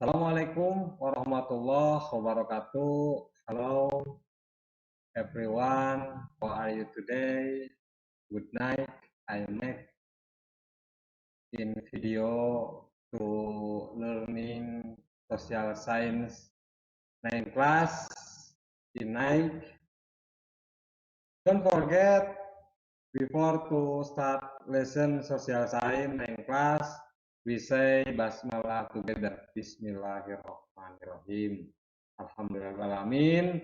Assalamualaikum warahmatullahi wabarakatuh. Hello everyone, how are you today? Good night. I make in video to learning social science 9 class in night. Don't forget before to start lesson social science 9 class, we say basmalah together. Bismillahirrahmanirrahim. Alhamdulillahirrahmanirrahim.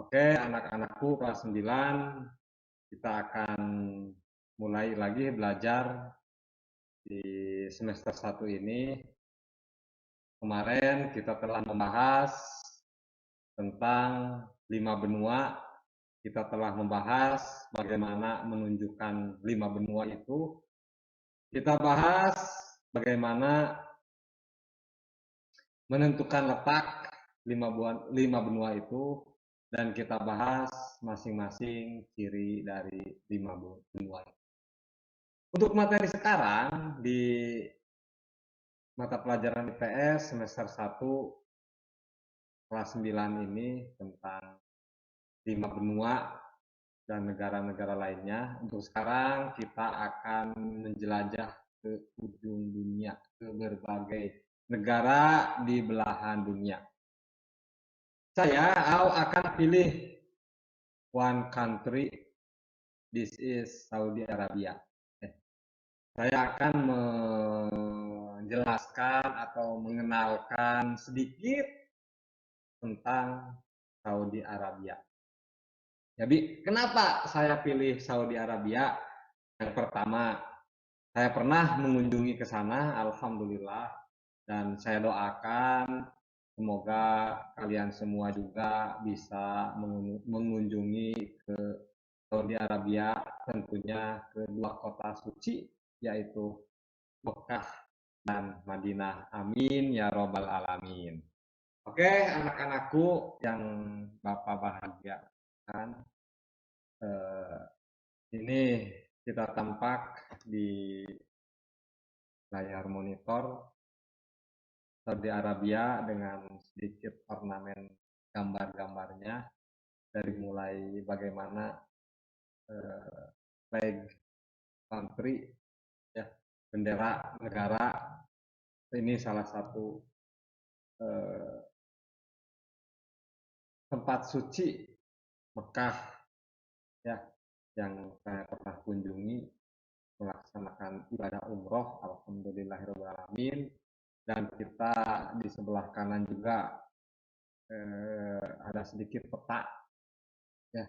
Oke, anak-anakku kelas 9, kita akan mulai lagi belajar di semester 1 ini. Kemarin kita telah membahas tentang 5 benua. Kita telah membahas bagaimana menunjukkan 5 benua itu. Kita bahas bagaimana menentukan letak 5 benua itu, dan kita bahas masing-masing ciri dari 5 benua. Untuk materi sekarang di mata pelajaran IPS semester 1 kelas 9 ini tentang 5 benua dan negara-negara lainnya. Untuk sekarang kita akan menjelajah ke ujung dunia, ke berbagai negara di belahan dunia. Saya akan pilih one country, this is Saudi Arabia. Saya akan menjelaskan atau mengenalkan sedikit tentang Saudi Arabia. Jadi kenapa saya pilih Saudi Arabia? Yang pertama, saya pernah mengunjungi ke sana, alhamdulillah, dan saya doakan semoga kalian semua juga bisa mengunjungi ke Saudi Arabia, tentunya ke 2 kota suci, yaitu Mekah dan Madinah. Amin ya robbal alamin. Oke, anak-anakku yang Bapak bahagiakan, ini kita tampak di layar monitor Saudi Arabia dengan sedikit ornamen gambar-gambarnya, dari mulai bagaimana flag country, ya, bendera negara. Ini salah satu tempat suci Mekah, ya, yang saya pernah kunjungi melaksanakan ibadah umroh, alhamdulillahirobbilalamin. Dan kita di sebelah kanan juga ada sedikit peta, ya,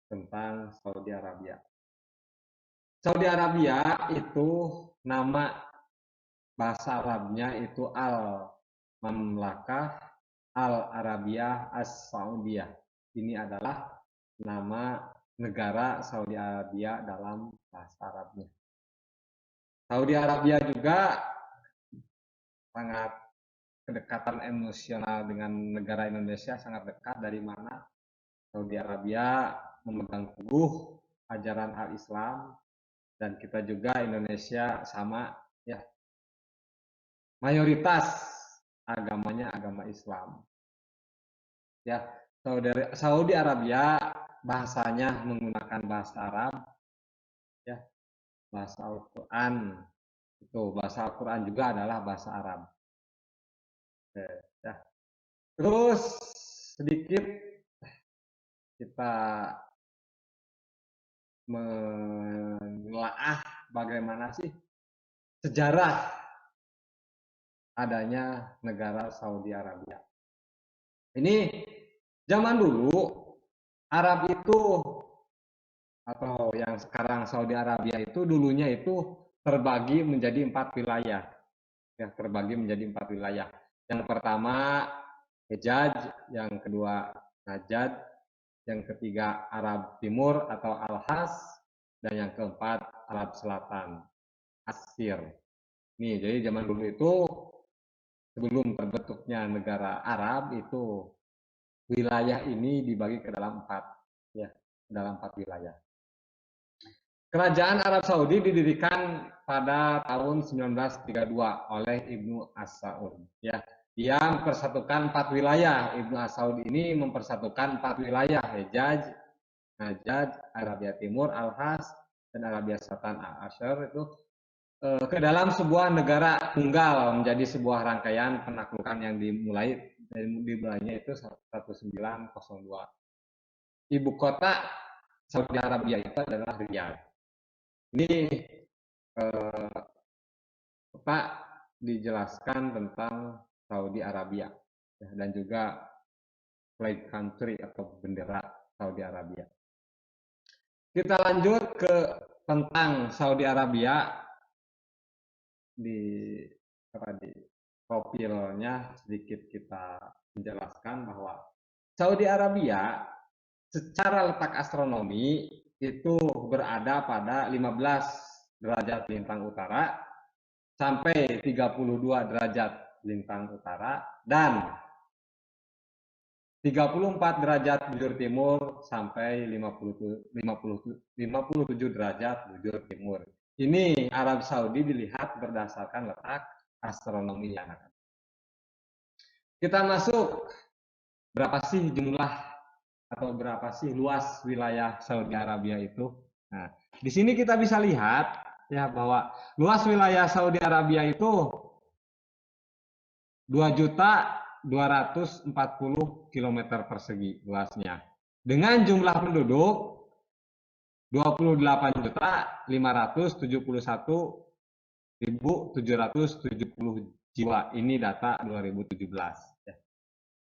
tentang Saudi Arabia. Saudi Arabia itu nama bahasa Arabnya itu Al-Mamlakah Al-Arabiyah As-Saudiyah. Ini adalah nama negara Saudi Arabia dalam bahasa Arabnya. Saudi Arabia juga sangat kedekatan emosional dengan negara Indonesia, sangat dekat, dari mana Saudi Arabia memegang teguh ajaran al-Islam, dan kita juga Indonesia sama, ya, mayoritas agamanya agama Islam. Ya, Saudi Arabia bahasanya menggunakan bahasa Arab, ya, bahasa Al-Quran. Itu bahasa Al-Quran juga adalah bahasa Arab. Ya. Terus sedikit kita menelaah bagaimana sih sejarah adanya negara Saudi Arabia. Ini zaman dulu Arab itu, atau yang sekarang Saudi Arabia itu, dulunya itu terbagi menjadi 4 wilayah. Ya, terbagi menjadi 4 wilayah. Yang pertama Hejaz, yang kedua Najd, yang ketiga Arab Timur atau Al-Has, dan yang keempat Arab Selatan, Asir. Nih, jadi zaman dulu itu sebelum terbentuknya negara Arab itu wilayah ini dibagi ke dalam 4, ya, dalam 4 wilayah. Kerajaan Arab Saudi didirikan pada tahun 1932 oleh Ibnu As-Saud, ya. Dia mempersatukan 4 wilayah. Ibnu As-Saud ini mempersatukan 4 wilayah, Hejaz, Najd, Arabia Timur, Al-Has, dan Arabia Selatan, Al-Ashar itu ke dalam sebuah negara tunggal menjadi sebuah rangkaian penaklukan yang dimulainya itu 1902. Ibu kota Saudi Arabia itu adalah Riyadh. Ini Pak dijelaskan tentang Saudi Arabia dan juga flag country atau bendera Saudi Arabia. Kita lanjut ke tentang Saudi Arabia di profilnya sedikit kita menjelaskan bahwa Saudi Arabia secara letak astronomi itu berada pada 15 derajat lintang utara sampai 32 derajat lintang utara dan 34 derajat bujur timur sampai 57 derajat bujur timur. Ini Arab Saudi dilihat berdasarkan letak astronomi yang ada. Kita masuk, berapa sih jumlah atau berapa sih luas wilayah Saudi Arabia itu? Nah, di sini kita bisa lihat ya bahwa luas wilayah Saudi Arabia itu 2.240 km persegi luasnya. Dengan jumlah penduduk 28.571.770 jiwa. Ini data 2017.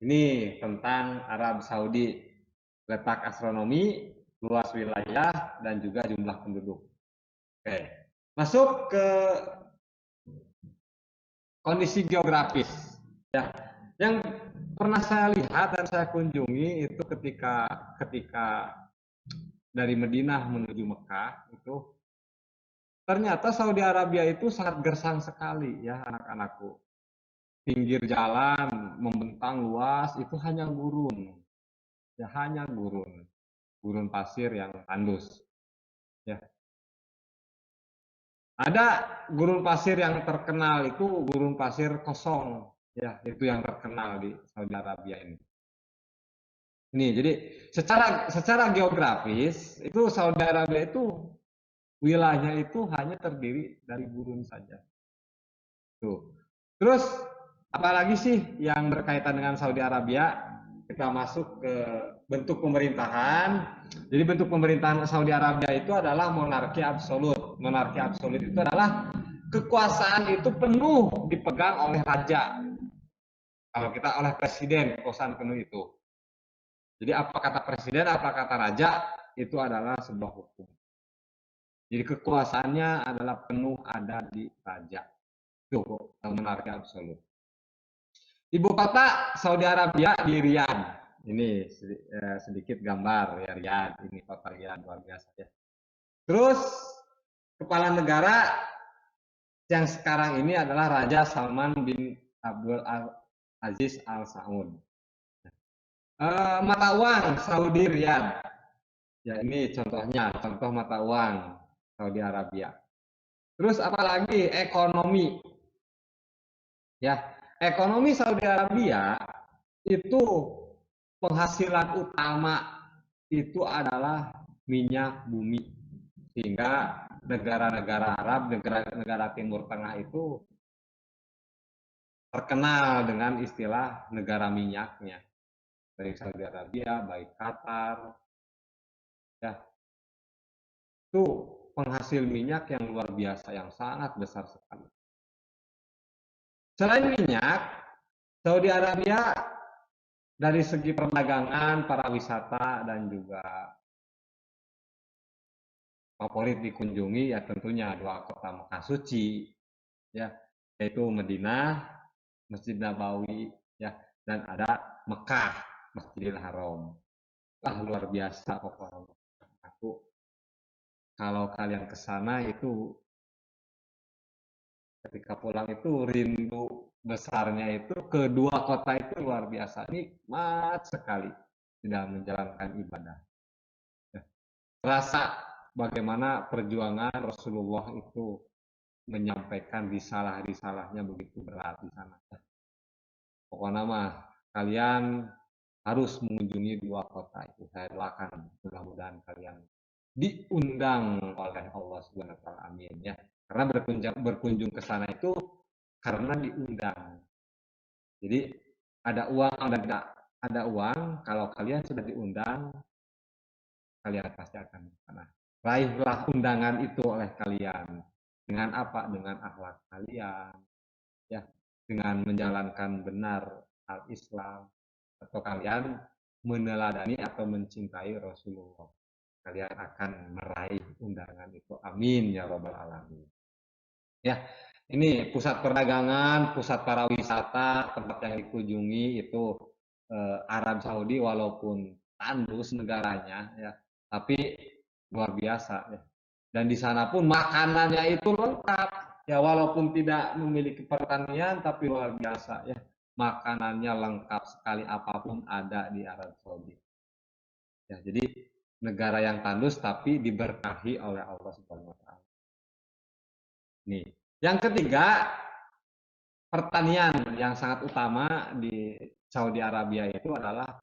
Ini tentang Arab Saudi, letak astronomi, luas wilayah, dan juga jumlah penduduk. Oke, masuk ke kondisi geografis. Ya, yang pernah saya lihat dan saya kunjungi itu ketika dari Madinah menuju Mekah itu ternyata Saudi Arabia itu sangat gersang sekali ya anak-anakku. Pinggir jalan membentang luas itu hanya gurun, ya hanya gurun pasir yang tandus. Ya, ada gurun pasir yang terkenal itu gurun pasir kosong, ya itu yang terkenal di Saudi Arabia ini. Ini jadi secara geografis itu Saudi Arabia itu wilayahnya itu hanya terdiri dari gurun saja. Tuh. Terus apalagi sih yang berkaitan dengan Saudi Arabia? Kita masuk ke bentuk pemerintahan. Jadi bentuk pemerintahan Saudi Arabia itu adalah monarki absolut. Monarki absolut itu adalah kekuasaan itu penuh dipegang oleh raja. Kalau kita oleh presiden, kekuasaan penuh itu. Jadi apa kata presiden, apa kata raja, itu adalah sebuah hukum. Jadi kekuasaannya adalah penuh ada di raja. Itu monarki absolut. Ibu kota Saudi Arabia di Riyadh. Ini sedikit gambar ya Riyadh. Ini kota Riyadh luar biasa ya. Terus kepala negara yang sekarang ini adalah Raja Salman bin Abdul Aziz Al Saud. Mata uang Saudi Riyadh. Ya ini contohnya, contoh mata uang Saudi Arabia. Terus apalagi ekonomi. Ya, ekonomi Saudi Arabia itu penghasilan utama itu adalah minyak bumi. Sehingga negara-negara Arab, negara-negara Timur Tengah itu terkenal dengan istilah negara minyaknya. Baik Saudi Arabia, baik Qatar, ya itu penghasil minyak yang luar biasa, yang sangat besar sekali. Selain minyak, Saudi Arabia dari segi perdagangan, para wisata, dan juga favorit dikunjungi ya tentunya dua kota Mekah suci, ya yaitu Madinah, Masjid Nabawi, ya dan ada Mekah, Masjidil Haram. Luar biasa pokoknya. Aku kalau kalian ke sana itu ketika pulang itu rindu besarnya itu kedua kota itu luar biasa, nikmat sekali tidak menjalankan ibadah. Ya. Rasa bagaimana perjuangan Rasulullah itu menyampaikan risalah-risalahnya begitu berat di sana. pokoknya mah kalian harus mengunjungi dua kota itu. Saya doakan mudah-mudahan kalian diundang oleh Allah Subhanahu wa taala. Amin ya. Karena berkunjung ke sana itu karena diundang. Jadi ada uang dan tidak ada uang, kalau kalian sudah diundang, kalian pasti akan ke sana. Raihlah undangan itu oleh kalian. Dengan apa? Dengan akhlak kalian, ya, dengan menjalankan benar al-Islam, atau kalian meneladani atau mencintai Rasulullah. Kalian akan meraih undangan itu. Amin ya robbal alamin. Ya, ini pusat perdagangan, pusat para wisata, tempat yang dikunjungi itu Arab Saudi walaupun tandus negaranya ya, tapi luar biasa ya. Dan di sana pun makanannya itu lengkap ya, walaupun tidak memiliki pertanian tapi luar biasa ya. Makanannya lengkap sekali, apapun ada di Arab Saudi. Ya, jadi negara yang tandus tapi diberkahi oleh Allah Subhanahu wa taala. Nih, yang ketiga, pertanian yang sangat utama di Saudi Arabia itu adalah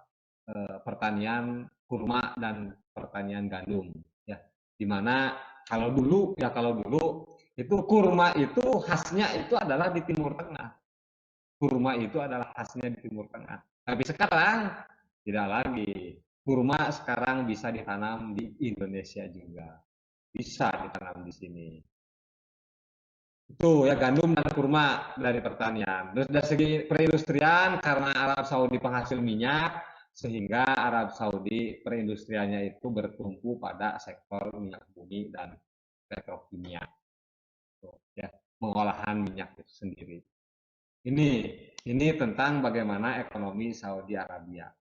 pertanian kurma dan pertanian gandum ya. Dimana kalau dulu itu kurma itu khasnya itu adalah di Timur Tengah. Kurma itu adalah khasnya di Timur Tengah. Tapi sekarang tidak lagi. Kurma sekarang bisa ditanam di Indonesia juga. Bisa ditanam di sini. Itu ya, gandum dan kurma dari pertanian. Terus dari segi perindustrian, karena Arab Saudi penghasil minyak, sehingga Arab Saudi perindustriannya itu bertumpu pada sektor minyak bumi dan petrokimia, ya, pengolahan minyak itu sendiri. Ini tentang bagaimana ekonomi Saudi Arabia.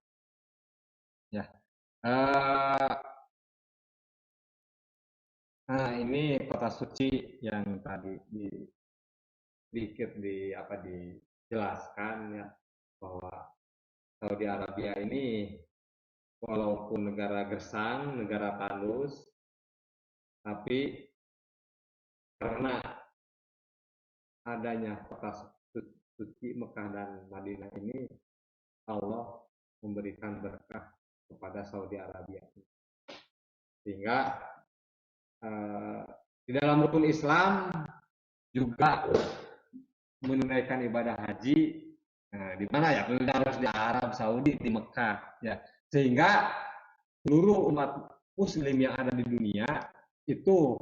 Ya, nah ini kota suci yang tadi sedikit dijelaskan ya, bahwa Saudi Arabia ini walaupun negara gersang, negara tandus, tapi karena adanya kota suci Mekah dan Madinah ini, Allah memberikan berkah kepada Saudi Arabia. Sehingga eh, di dalam rukun Islam juga menunaikan ibadah haji, nah, di mana ya? Harus di Arab Saudi, di Mekah ya. Sehingga seluruh umat muslim yang ada di dunia itu,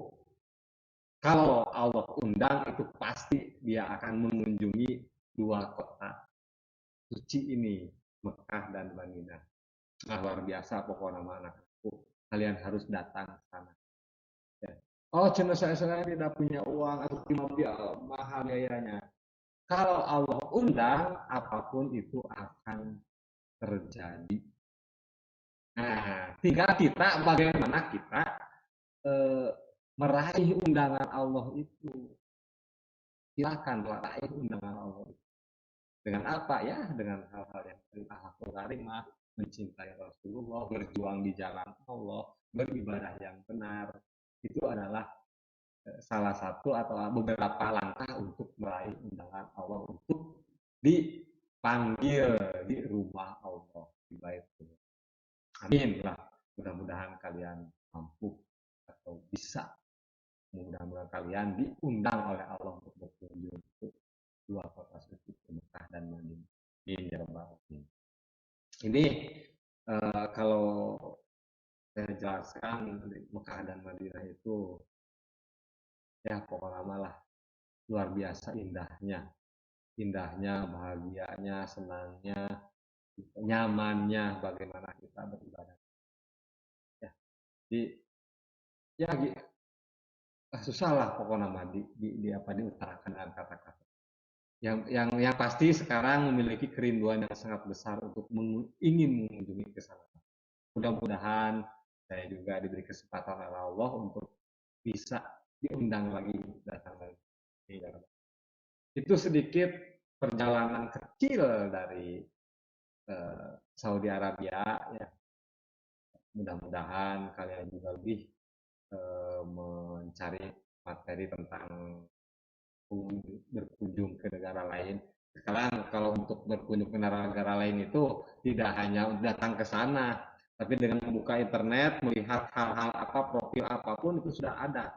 kalau Allah undang, itu pasti dia akan mengunjungi dua kota suci ini, Mekah dan Madinah. Nah, luar biasa pokoknya anak-anakku. Kalian harus datang ke sana. Ya. Oh, cuma saya tidak punya uang atau mahal biayanya. Kalau Allah undang, apapun itu akan terjadi. Nah, tinggal kita bagaimana kita eh, meraih undangan Allah itu. Silakan meraih undangan Allah itu. Dengan apa ya? Dengan hal-hal yang akhlakul karimah, mencintai Rasulullah, berjuang di jalan Allah, beribadah yang benar. Itu adalah salah satu atau beberapa langkah untuk meraih undangan Allah, untuk dipanggil di rumah Allah, di Baitul. Amin lah. Mudah-mudahan kalian mampu atau bisa, mudah-mudahan kalian diundang oleh Allah untuk berkunjung ke dua kota suci, Mekah dan Madinah. Amin ya rabbal alamin. Ini kalau saya jelaskan, Mekah dan Madinah itu ya pokoknya malah luar biasa indahnya, bahagianya, senangnya, nyamannya, bagaimana kita beribadah. Ya, di ya susah lah pokoknya mah diutarakan dengan kata-kata. Yang pasti sekarang memiliki kerinduan yang sangat besar untuk ingin mengunjungi ke sana. Mudah-mudahan saya juga diberi kesempatan oleh Allah untuk bisa diundang lagi, datang lagi. Itu sedikit perjalanan kecil dari Saudi Arabia ya. Mudah-mudahan kalian juga lebih mencari materi tentang berkunjung ke negara lain. Sekarang kalau untuk berkunjung ke negara lain itu tidak hanya datang ke sana, tapi dengan membuka internet, melihat hal-hal apa, profil apapun itu sudah ada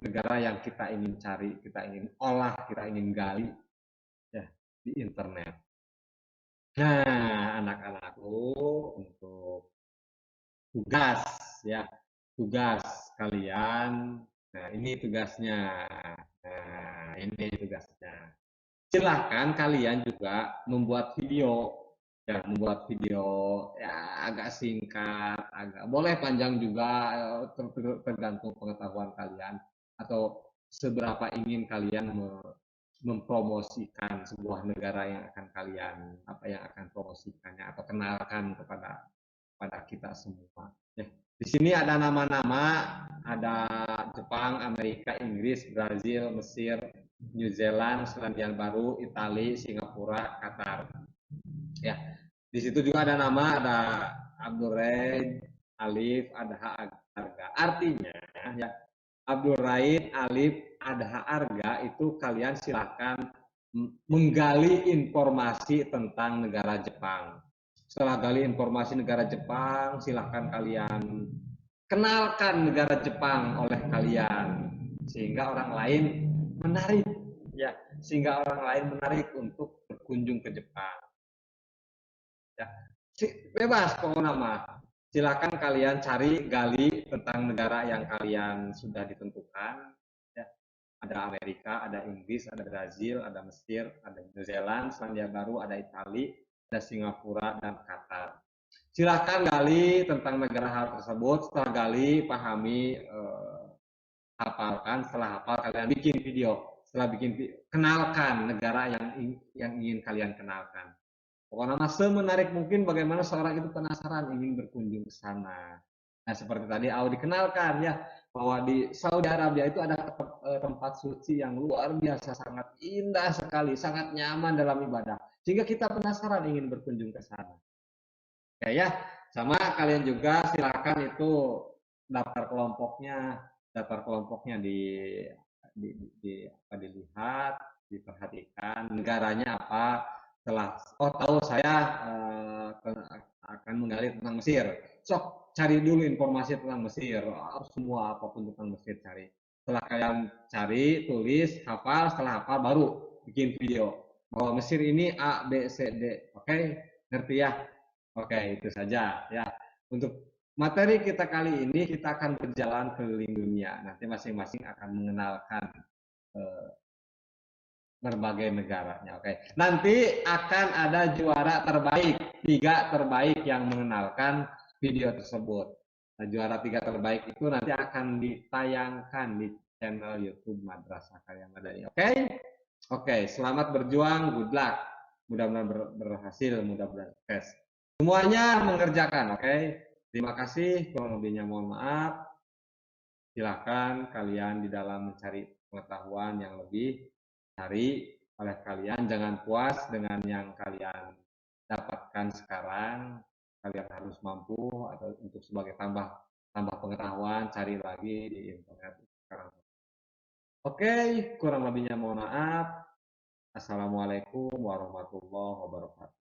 negara yang kita ingin cari, kita ingin olah, kita ingin gali ya di internet. Nah, anak-anakku untuk tugas ya, tugas kalian. Nah, ini tugasnya. Nah, ini tugasnya. Silahkan kalian juga membuat video ya, membuat video ya agak singkat, agak boleh panjang juga, tergantung pengetahuan kalian atau seberapa ingin kalian mempromosikan sebuah negara yang akan kalian apa yang akan promosikannya atau kenalkan kepada kita semua. Ya. Di sini ada nama-nama, ada Jepang, Amerika, Inggris, Brazil, Mesir, New Zealand, Selandia Baru, Italia, Singapura, Qatar. Ya, di situ juga ada nama, ada Abdul Raid, Alif, Adha, Arga. Artinya, ya, Abdul Raid, Alif, Adha, Arga itu kalian silakan menggali informasi tentang negara Jepang. Setelah gali informasi negara Jepang, silahkan kalian kenalkan negara Jepang oleh kalian sehingga orang lain menarik ya, sehingga orang lain menarik untuk berkunjung ke Jepang. Ya. Bebas pokoknya mah. Silakan kalian cari gali tentang negara yang kalian sudah ditentukan. Ya. Ada Amerika, ada Inggris, ada Brazil, ada Mesir, ada New Zealand, Selandia Baru, ada Italia, ada Singapura dan Qatar. Silakan gali tentang negara hal tersebut. Setelah gali, pahami, hafalkan. Setelah hafal, kalian bikin video. Setelah bikin video, kenalkan negara yang ingin kalian kenalkan. Pokoknya mas semenarik mungkin bagaimana seorang itu penasaran ingin berkunjung ke sana. Nah seperti tadi Audi kenalkan ya bahwa di Saudi Arabia itu ada tempat suci yang luar biasa sangat indah sekali, sangat nyaman dalam ibadah. Sehingga kita penasaran ingin berkunjung ke sana. Oke ya, sama kalian juga silakan itu daftar kelompoknya, apa, dilihat, diperhatikan negaranya apa. Setelah tahu saya akan menggali tentang Mesir, sok cari dulu informasi tentang Mesir, semua apapun tentang Mesir cari. Setelah kalian cari, tulis, hafal, setelah hafal baru bikin video bahwa Mesir ini A B C D. Oke, ngerti ya? Oke, itu saja ya. Untuk materi kita kali ini kita akan berjalan keliling dunia. Nanti masing-masing akan mengenalkan eh, berbagai negaranya. Oke. Nanti akan ada juara terbaik, 3 terbaik yang mengenalkan video tersebut. Nah, juara 3 terbaik itu nanti akan ditayangkan di channel YouTube Madrasah Karya Madani. Oke? Oke, selamat berjuang, good luck. Mudah-mudahan berhasil, mudah-mudahan sukses. Semuanya mengerjakan, oke? Terima kasih, kurang lebihnya mohon maaf. Silahkan kalian di dalam mencari pengetahuan yang lebih, cari oleh kalian, jangan puas dengan yang kalian dapatkan sekarang, kalian harus mampu atau untuk sebagai tambah tambah pengetahuan, cari lagi di internet sekarang. Oke, kurang lebihnya mohon maaf. Assalamualaikum warahmatullahi wabarakatuh.